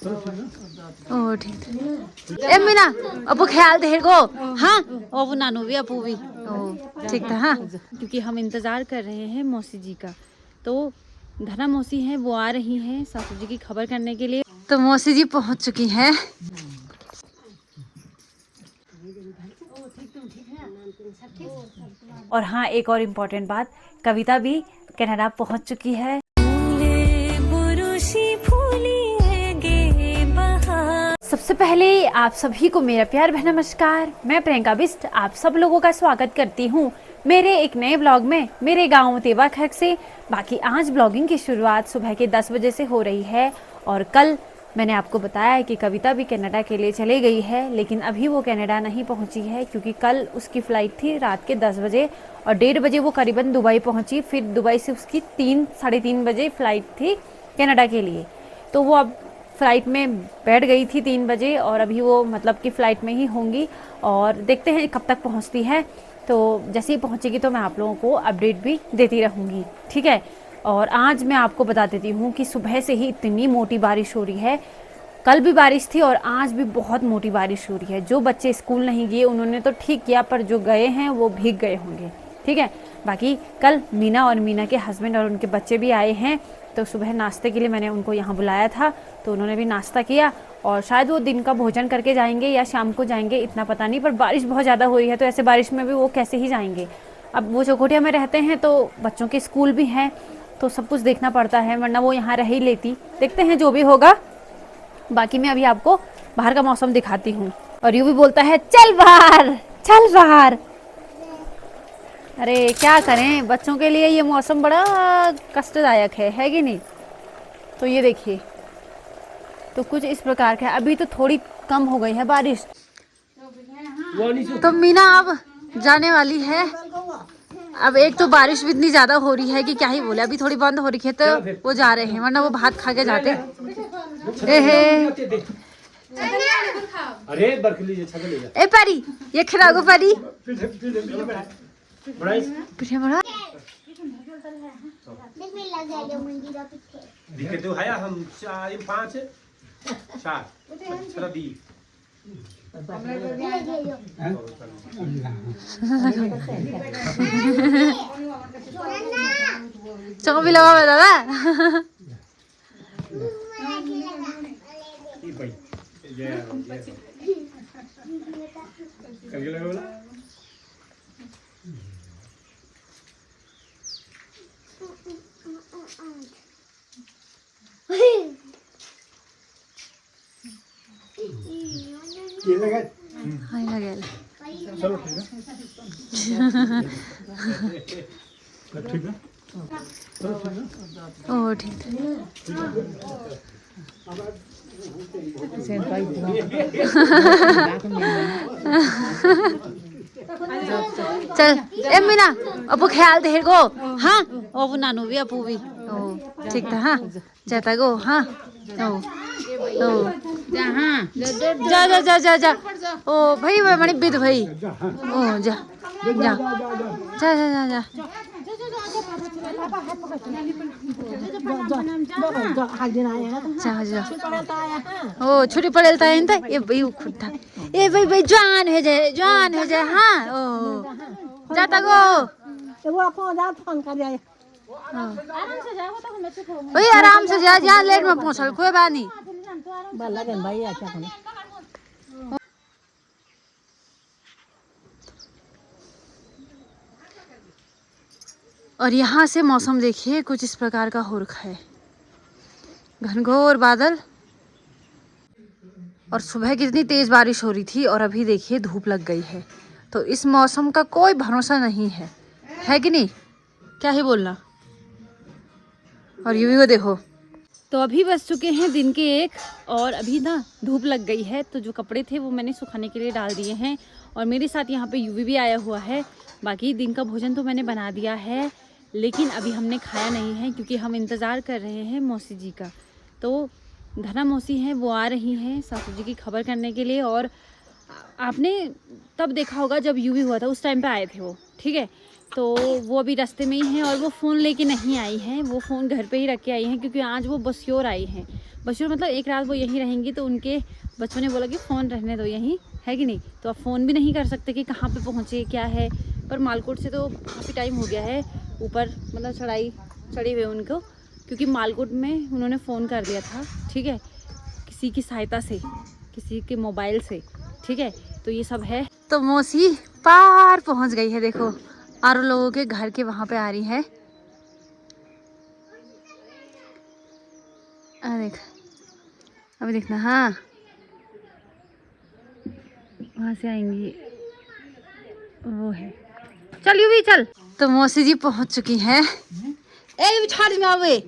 ओ ठीक है। ए मीना अपू ख्याल दे गो। हाँ ओ वो नानू भी अपू भी ओ ठीक था। हाँ क्योंकि हम इंतजार कर रहे हैं मौसी जी का, तो धना मौसी हैं वो आ रही हैं सासू जी की खबर करने के लिए। तो मौसी जी पहुंच चुकी हैं। और हाँ एक और इम्पोर्टेंट बात, कविता भी कनाडा पहुंच चुकी है। सबसे पहले आप सभी को मेरा प्यार भरा नमस्कार। मैं प्रियंका बिस्ट आप सब लोगों का स्वागत करती हूँ मेरे एक नए ब्लॉग में मेरे गांव तेवा खर्क से। बाकी आज ब्लॉगिंग की शुरुआत सुबह के 10 बजे से हो रही है और कल मैंने आपको बताया कि कविता भी कनाडा के लिए चली गई है, लेकिन अभी वो कनाडा नहीं पहुंची है क्योंकि कल उसकी फ़्लाइट थी रात के 10 बजे और 1:30 बजे वो करीबन दुबई पहुंची। फिर दुबई से उसकी 3-3:30 बजे फ़्लाइट थी कनाडा के लिए। तो वो अब फ़्लाइट में बैठ गई थी 3 बजे और अभी वो मतलब कि फ़्लाइट में ही होंगी और देखते हैं कब तक पहुंचती है। तो जैसे ही पहुंचेगी तो मैं आप लोगों को अपडेट भी देती रहूँगी, ठीक है। और आज मैं आपको बता देती हूँ कि सुबह से ही इतनी मोटी बारिश हो रही है। कल भी बारिश थी और आज भी बहुत मोटी बारिश हो रही है। जो बच्चे स्कूल नहीं गए उन्होंने तो ठीक किया, पर जो गए हैं वो भीग गए होंगे, ठीक है। बाकी कल मीना और मीना के हस्बैंड और उनके बच्चे भी आए हैं, तो सुबह नाश्ते के लिए मैंने उनको यहाँ बुलाया था, तो उन्होंने भी नाश्ता किया और शायद वो दिन का भोजन करके जाएंगे या शाम को जाएंगे, इतना पता नहीं। पर बारिश बहुत ज़्यादा हो रही है तो ऐसे बारिश में भी वो कैसे ही जाएंगे। अब वो चौखोटिया में रहते हैं तो बच्चों के स्कूल भी हैं, तो सब कुछ देखना पड़ता है, वरना वो यहाँ रह ही लेती। देखते हैं जो भी होगा। बाकी मैं अभी आपको बाहर का मौसम दिखाती हूँ। और यूँ भी बोलता है चल बाहर चल बाहर। अरे क्या करें, बच्चों के लिए ये मौसम बड़ा कष्टदायक है कि नहीं। तो ये देखिए, तो कुछ इस प्रकार का है। अभी तो थोड़ी कम हो गई है बारिश। तो मीना अब जाने वाली है। अब एक तो बारिश भी इतनी ज्यादा हो रही है कि क्या ही बोले। अभी थोड़ी बंद हो रही है तो वो जा रहे हैं, वरना वो भात खा के जाते। अरे बरखली ए परी ये खिलाओ परी पीछे बड़ा दिखे तो है हम 4-5 4 20 चको भी लगा दादा। चलो ठीक है ओ ठीक है। चल ए मीना अपू ख्याल दे गो। हाँ ओ वो नानू भी अपू भी ओ ठीक था। हाँ जाता गो। हाँ ओ ओ जा जा जा जा जा ओ भाई बड़ी बिद भाई ओ जा जा जा जा जा ओ छुट्टी पड़ेल था इन ए भाई खुद ए भाई भाई जवान है जे हाँ ओ जाता गो वो आपको जा फोन कर जाए भाई आराम से जा जा लेट में पहुंचल कोई बात नहीं। भला गन भाई अच्छा खाना। और यहाँ से मौसम देखिए कुछ इस प्रकार का हो रखा है, घनघोर बादल। और सुबह कितनी तेज बारिश हो रही थी और अभी देखिए धूप लग गई है। तो इस मौसम का कोई भरोसा नहीं है कि नहीं, क्या ही बोलना। और यूवी को देखो। तो अभी बस चुके हैं दिन के 1 और अभी ना धूप लग गई है, तो जो कपड़े थे वो मैंने सुखाने के लिए डाल दिए हैं। और मेरे साथ यहाँ पे यूवी भी आया हुआ है। बाकी दिन का भोजन तो मैंने बना दिया है, लेकिन अभी हमने खाया नहीं है क्योंकि हम इंतज़ार कर रहे हैं मौसी जी का। तो धना मौसी हैं वो आ रही हैं सासू जी की खबर करने के लिए। और आपने तब देखा होगा जब यूवी हुआ था, उस टाइम पे आए थे वो, ठीक है। तो वो अभी रास्ते में ही हैं और वो फ़ोन लेके नहीं आई हैं, वो फ़ोन घर पे ही रख के आई हैं क्योंकि आज वो बस्योर आई हैं। बस्योर मतलब एक रात वो यहीं रहेंगी, तो उनके बच्चों ने बोला कि फ़ोन रहने दो यहीं, है कि नहीं। तो अब फ़ोन भी नहीं कर सकते कि कहाँ पे पहुँचे क्या है। पर मालकोट से तो काफ़ी टाइम हो गया है ऊपर, मतलब चढ़ी हुए उनको, क्योंकि मालकोट में उन्होंने फ़ोन कर दिया था, ठीक है, किसी की सहायता से, किसी के मोबाइल से, ठीक है। तो ये सब है। तो मौसी पार पहुंच गई है, देखो और लोगों के घर के वहां पे आ रही है। देख, अभी देखना, हाँ वहां से आएंगी, वो है। चल यू भी चल। तो मौसी जी पहुंच चुकी हैं। ए छाड़ में आवे।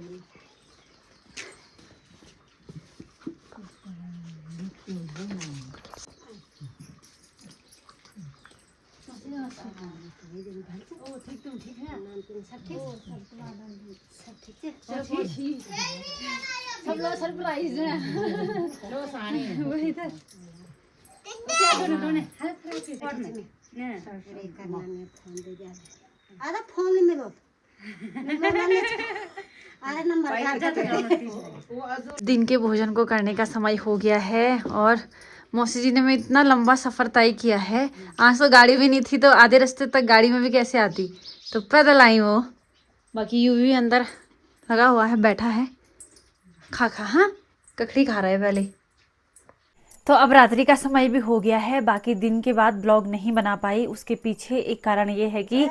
सब लोग सरप्राइज है। वही तो। अरे फोन में लो अरे नंबर दिन के भोजन को करने का समय हो गया है और मौसी जी ने मैं इतना लंबा सफ़र तय किया है। आज तो गाड़ी भी नहीं थी, तो आधे रास्ते तक गाड़ी में भी कैसे आती, तो पैदल आई वो। बाकी यू भी अंदर लगा हुआ है, बैठा है, खा हाँ ककड़ी खा रहा है पहले। तो अब रात्रि का समय भी हो गया है। बाकी दिन के बाद ब्लॉग नहीं बना पाई, उसके पीछे एक कारण ये है कि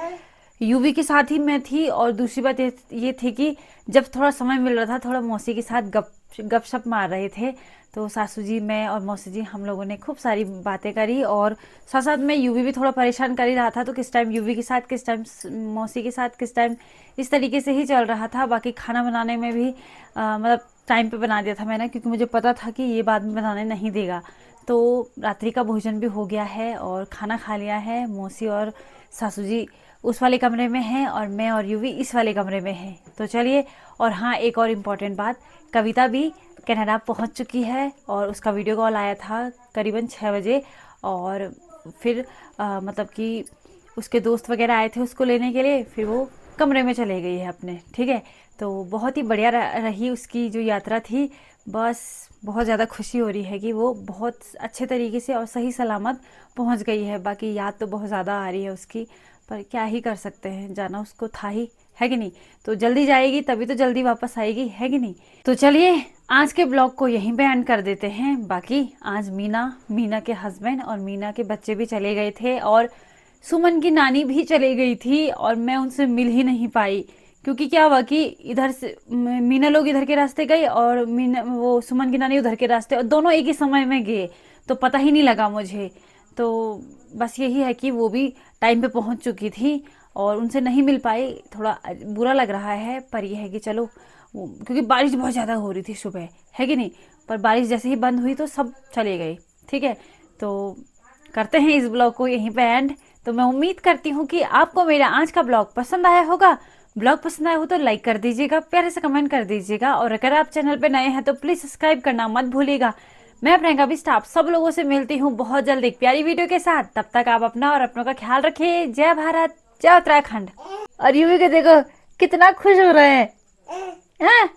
यूवी के साथ ही मैं थी और दूसरी बात ये थी कि जब थोड़ा समय मिल रहा था, थोड़ा मौसी के साथ गपशप मार रहे थे। तो सासू जी, मैं और मौसी जी, हम लोगों ने खूब सारी बातें करी और साथ साथ में यूवी भी थोड़ा परेशान कर ही रहा था। तो किस टाइम यूवी के साथ, किस टाइम मौसी के साथ, किस टाइम, इस तरीके से ही चल रहा था। बाकी खाना बनाने में भी मतलब टाइम पे बना दिया था मैंने, क्योंकि मुझे पता था कि ये बाद में बनाने नहीं देगा। तो रात्रि का भोजन भी हो गया है और खाना खा लिया है। मौसी और सासू जी उस वाले कमरे में हैं और मैं और यूवी इस वाले कमरे में हैं। तो चलिए, और हाँ एक और इम्पॉर्टेंट बात, कविता भी कनाडा पहुंच चुकी है और उसका वीडियो कॉल आया था करीबन 6 बजे। और फिर मतलब कि उसके दोस्त वगैरह आए थे उसको लेने के लिए, फिर वो कमरे में चले गई है अपने, ठीक है। तो बहुत ही बढ़िया रही उसकी जो यात्रा थी। बस बहुत ज़्यादा खुशी हो रही है कि वो बहुत अच्छे तरीके से और सही सलामत पहुंच गई है। बाकी याद तो बहुत ज़्यादा आ रही है उसकी, पर क्या ही कर सकते हैं, जाना उसको था ही, है कि नहीं। तो जल्दी जाएगी तभी तो जल्दी वापस आएगी, है कि नहीं। तो चलिए आज के ब्लॉग को यहीं पे एंड कर देते हैं। बाकी आज मीना के हस्बैंड और मीना के बच्चे भी चले गए थे और सुमन की नानी भी चली गई थी और मैं उनसे मिल ही नहीं पाई, क्योंकि क्या हुआ कि इधर से मीना लोग इधर के रास्ते गए और वो सुमन की नानी उधर के रास्ते, और दोनों एक ही समय में गए, तो पता ही नहीं लगा मुझे। तो बस यही है कि वो भी टाइम पे पहुंच चुकी थी और उनसे नहीं मिल पाई, थोड़ा बुरा लग रहा है। पर यह है कि चलो, क्योंकि बारिश बहुत ज़्यादा हो रही थी सुबह, है कि नहीं। पर बारिश जैसे ही बंद हुई तो सब चले गए, ठीक है। तो करते हैं इस ब्लॉग को यहीं पे एंड। तो मैं उम्मीद करती हूँ कि आपको मेरा आज का ब्लॉग पसंद आया होगा। ब्लॉग पसंद आया हो तो लाइक कर दीजिएगा, प्यारे से कमेंट कर दीजिएगा, और अगर आप चैनल पे नए हैं तो प्लीज़ सब्सक्राइब करना मत भूलिएगा। मैं प्रियंका बिष्ट आप सब लोगों से मिलती हूँ बहुत जल्द एक प्यारी वीडियो के साथ। तब तक आप अपना और अपनों का ख्याल रखिए। जय भारत, जय उत्तराखंड। और यूवी के देखो कितना खुश हो रहे हैं, हाँ?